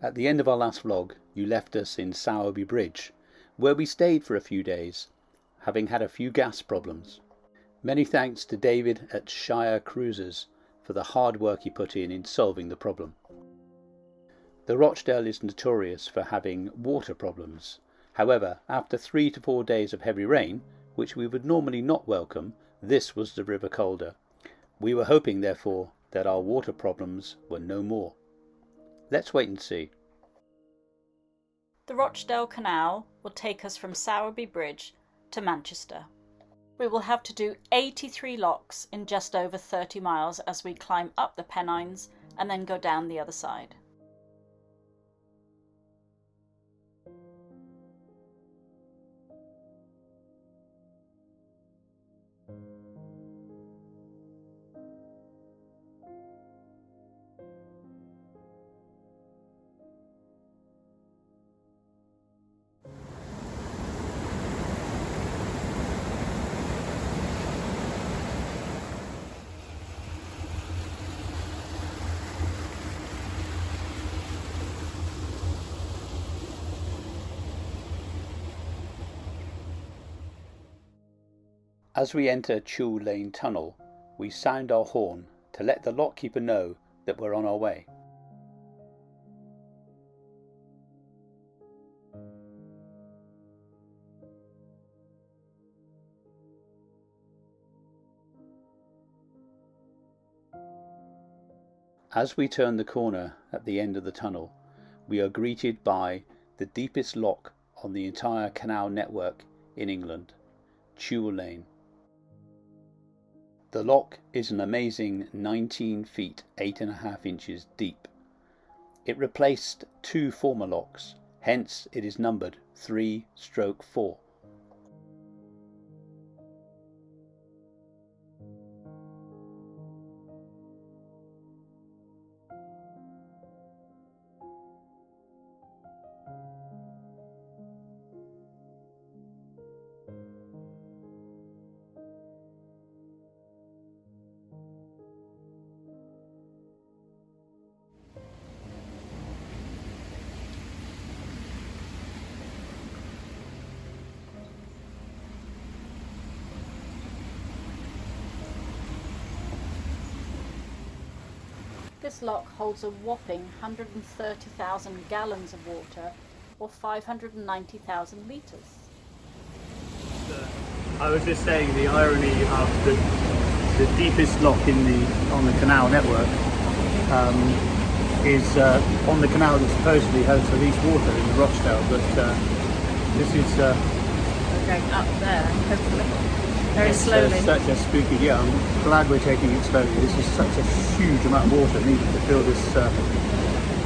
At the end of our last vlog, you left us in Sowerby Bridge, where we stayed for a few days, having had a few gas problems. Many thanks to David at Shire Cruises for the hard work he put in solving the problem. The Rochdale is notorious for having water problems. However, after 3 to 4 days of heavy rain, which we would normally not welcome, this was the River Calder. We were hoping, therefore, that our water problems were no more. Let's wait and see. The Rochdale Canal will take us from Sowerby Bridge to Manchester. We will have to do 83 locks in just over 30 miles as we climb up the Pennines and then go down the other side. As we enter Tuel Lane Tunnel, we sound our horn to let the lockkeeper know that we're on our way. As we turn the corner at the end of the tunnel, we are greeted by the deepest lock on the entire canal network in England, Tuel Lane. The lock is an amazing 19 feet 8.5 inches deep. It replaced 2 former locks, hence it is numbered 3/4. This lock holds a whopping 130,000 gallons of water, or 590,000 litres. I was just saying the irony of the deepest lock on the canal network is on the canal that supposedly has the least water in the Rochdale, but this is We're going up there, hopefully. Very slowly. Such a spooky, yeah, I'm glad we're taking it slowly. This is such a huge amount of water needed to fill this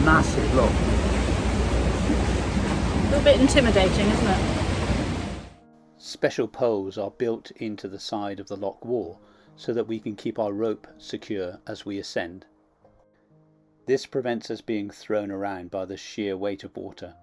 massive lock. A little bit intimidating, isn't it? Special poles are built into the side of the lock wall so that we can keep our rope secure as we ascend. This prevents us being thrown around by the sheer weight of water.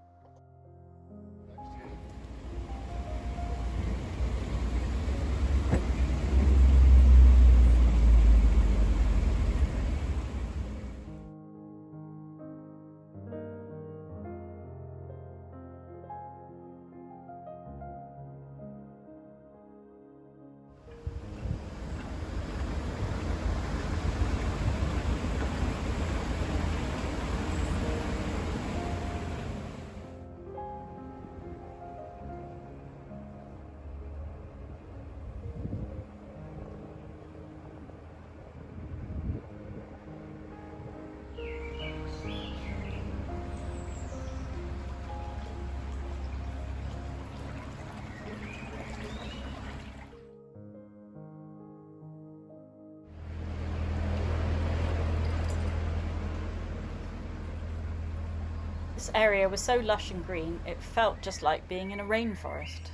This area was so lush and green, it felt just like being in a rainforest.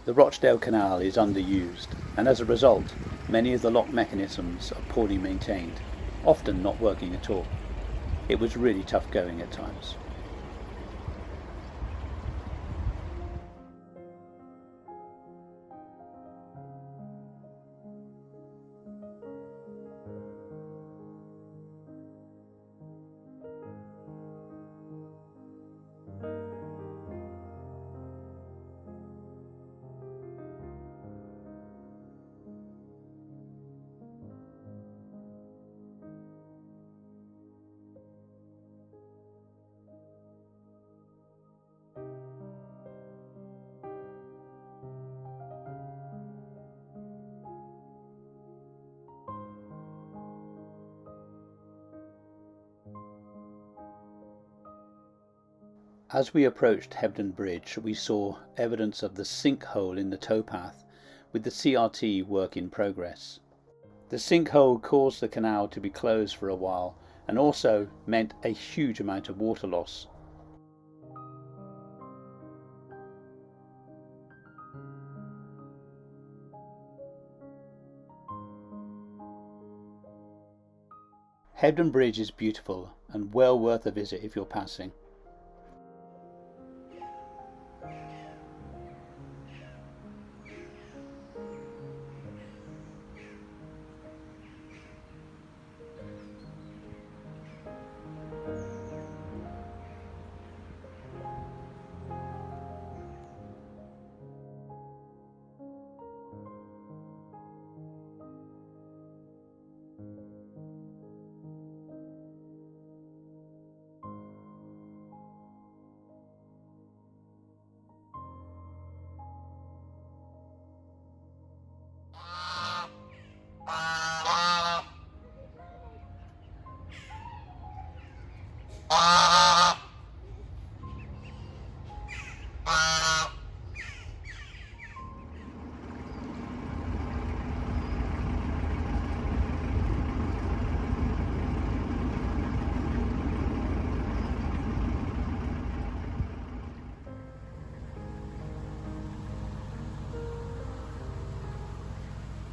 The Rochdale Canal is underused, and as a result, many of the lock mechanisms are poorly maintained, often not working at all. It was really tough going at times. As we approached Hebden Bridge, we saw evidence of the sinkhole in the towpath, with the CRT work in progress. The sinkhole caused the canal to be closed for a while, and also meant a huge amount of water loss. Hebden Bridge is beautiful and well worth a visit if you're passing.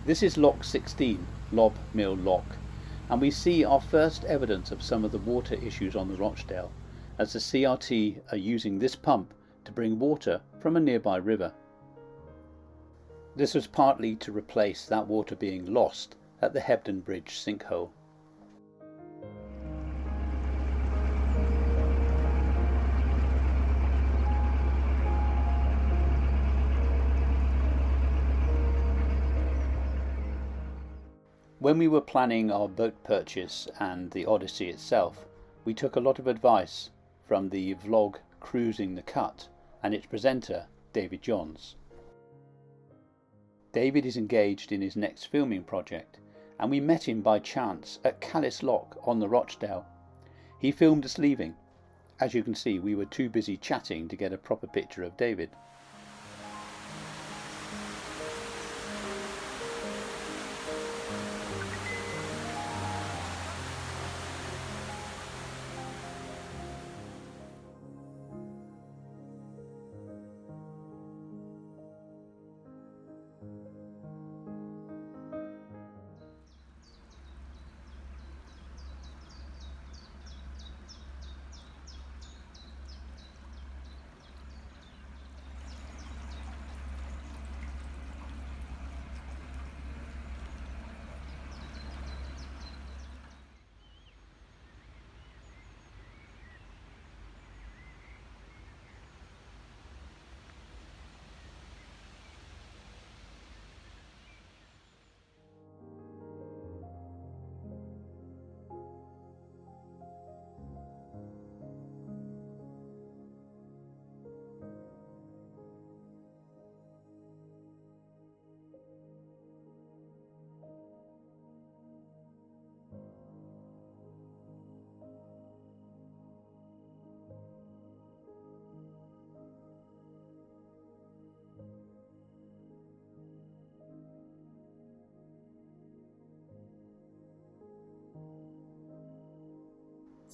This is Lock 16, Lob Mill Lock, and we see our first evidence of some of the water issues on the Rochdale, as the CRT are using this pump to bring water from a nearby river. This was partly to replace that water being lost at the Hebden Bridge sinkhole. When we were planning our boat purchase and the Odyssey itself, we took a lot of advice from the vlog Cruising the Cut and its presenter, David Johns. David is engaged in his next filming project, and we met him by chance at Callis Lock on the Rochdale. He filmed us leaving. As you can see, we were too busy chatting to get a proper picture of David.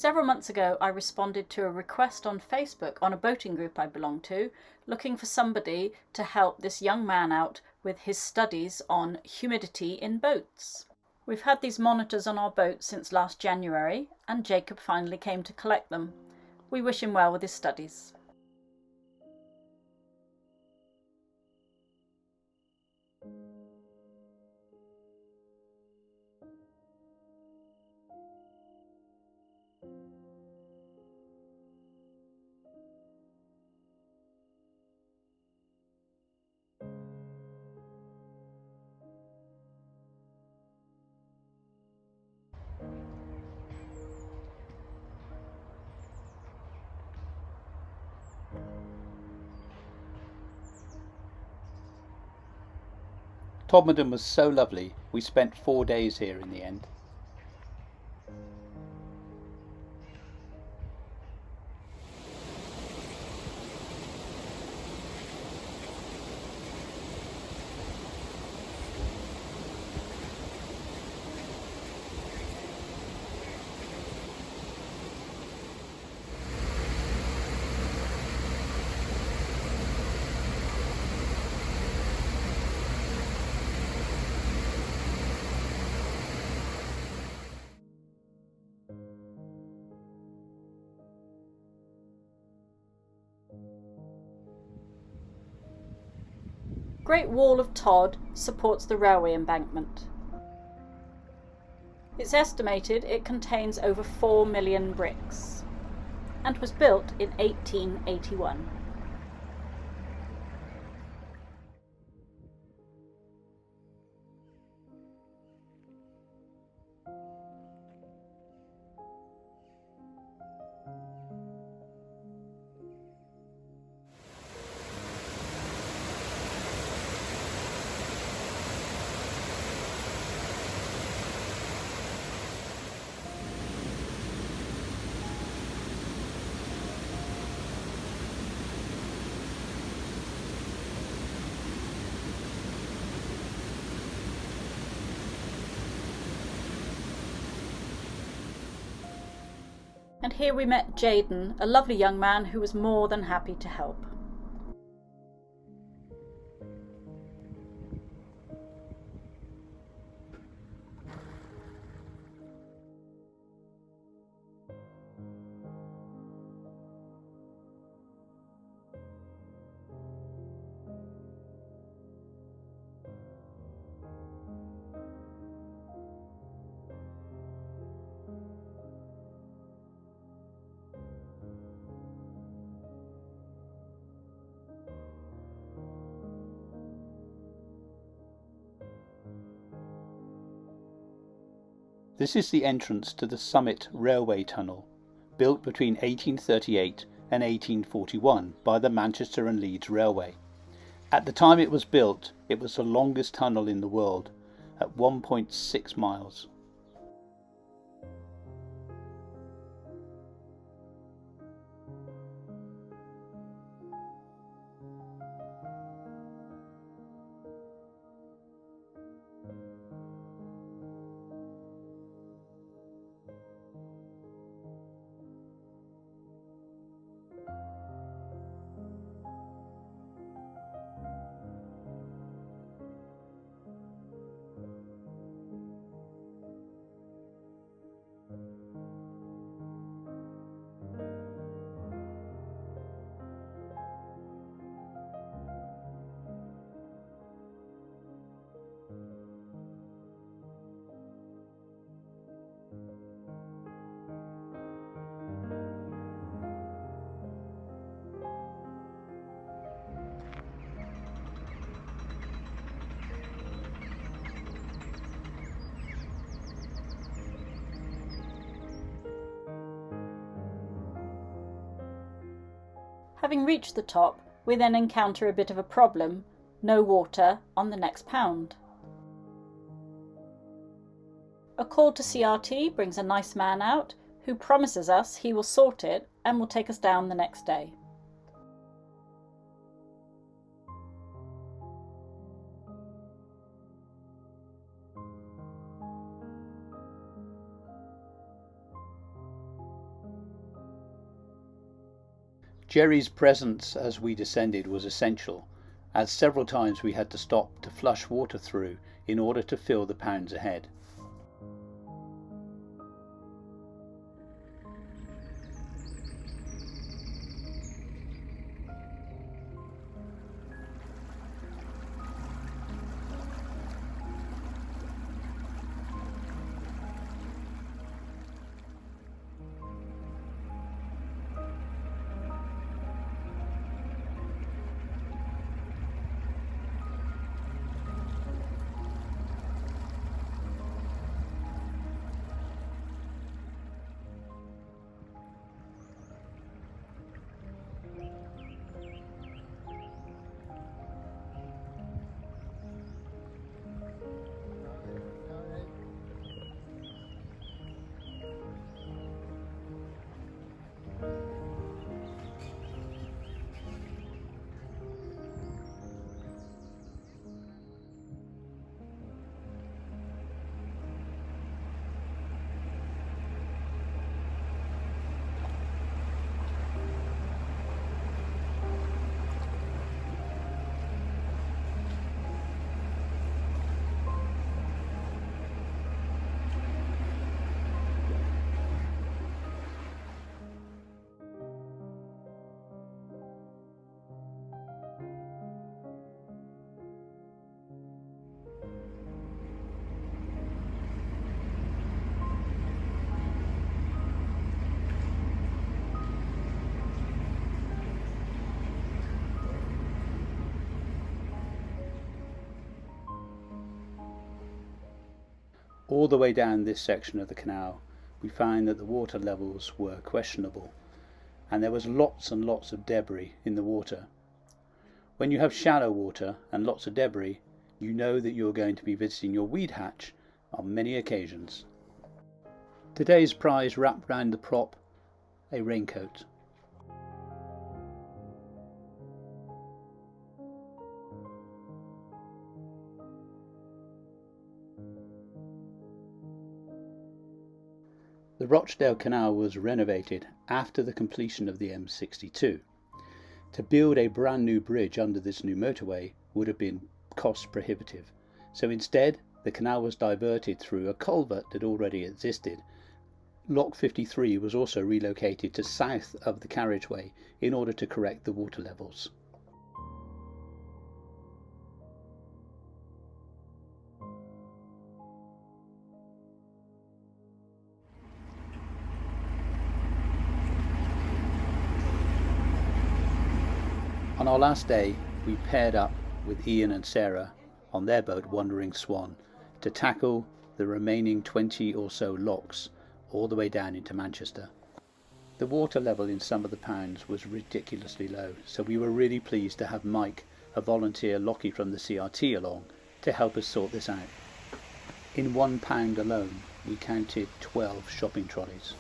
Several months ago, I responded to a request on Facebook on a boating group I belong to, looking for somebody to help this young man out with his studies on humidity in boats. We've had these monitors on our boat since last January, and Jacob finally came to collect them. We wish him well with his studies. Todmorden was so lovely, we spent 4 days here in the end. Great Wall of Todd supports the railway embankment. It's estimated it contains over 4 million bricks and was built in 1881. And here we met Jaden, a lovely young man who was more than happy to help. This is the entrance to the Summit Railway Tunnel, built between 1838 and 1841 by the Manchester and Leeds Railway. At the time it was built, it was the longest tunnel in the world, at 1.6 miles. Having reached the top, we then encounter a bit of a problem: no water on the next pound. A call to CRT brings a nice man out who promises us he will sort it and will take us down the next day. Jerry's presence as we descended was essential, as several times we had to stop to flush water through in order to fill the pounds ahead. All the way down this section of the canal, we found that the water levels were questionable, and there was lots and lots of debris in the water. When you have shallow water and lots of debris, you know that you're going to be visiting your weed hatch on many occasions. Today's prize wrapped round the prop, a raincoat. The Rochdale Canal was renovated after the completion of the M62. To build a brand new bridge under this new motorway would have been cost prohibitive, so instead the canal was diverted through a culvert that already existed. Lock 53 was also relocated to south of the carriageway in order to correct the water levels. On our last day, we paired up with Ian and Sarah on their boat Wandering Swan to tackle the remaining 20 or so locks all the way down into Manchester. The water level in some of the pounds was ridiculously low, so we were really pleased to have Mike, a volunteer lockie from the CRT, along to help us sort this out. In 1 pound alone, we counted 12 shopping trolleys.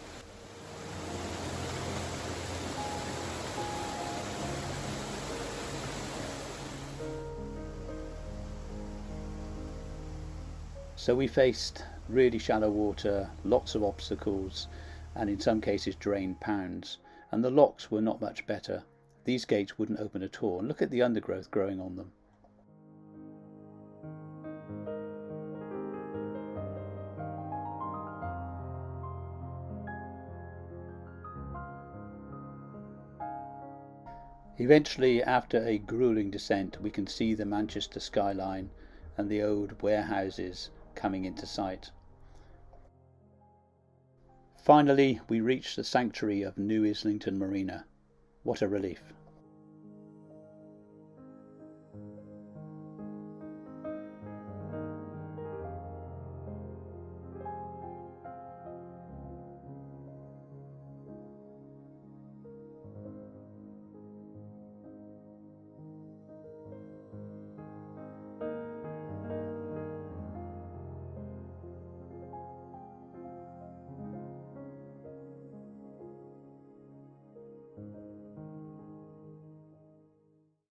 So we faced really shallow water, lots of obstacles, and in some cases drained pounds, and the locks were not much better. These gates wouldn't open at all, and look at the undergrowth growing on them. Eventually, after a gruelling descent, we can see the Manchester skyline and the old warehouses coming into sight. Finally, we reached the sanctuary of New Islington Marina. What a relief.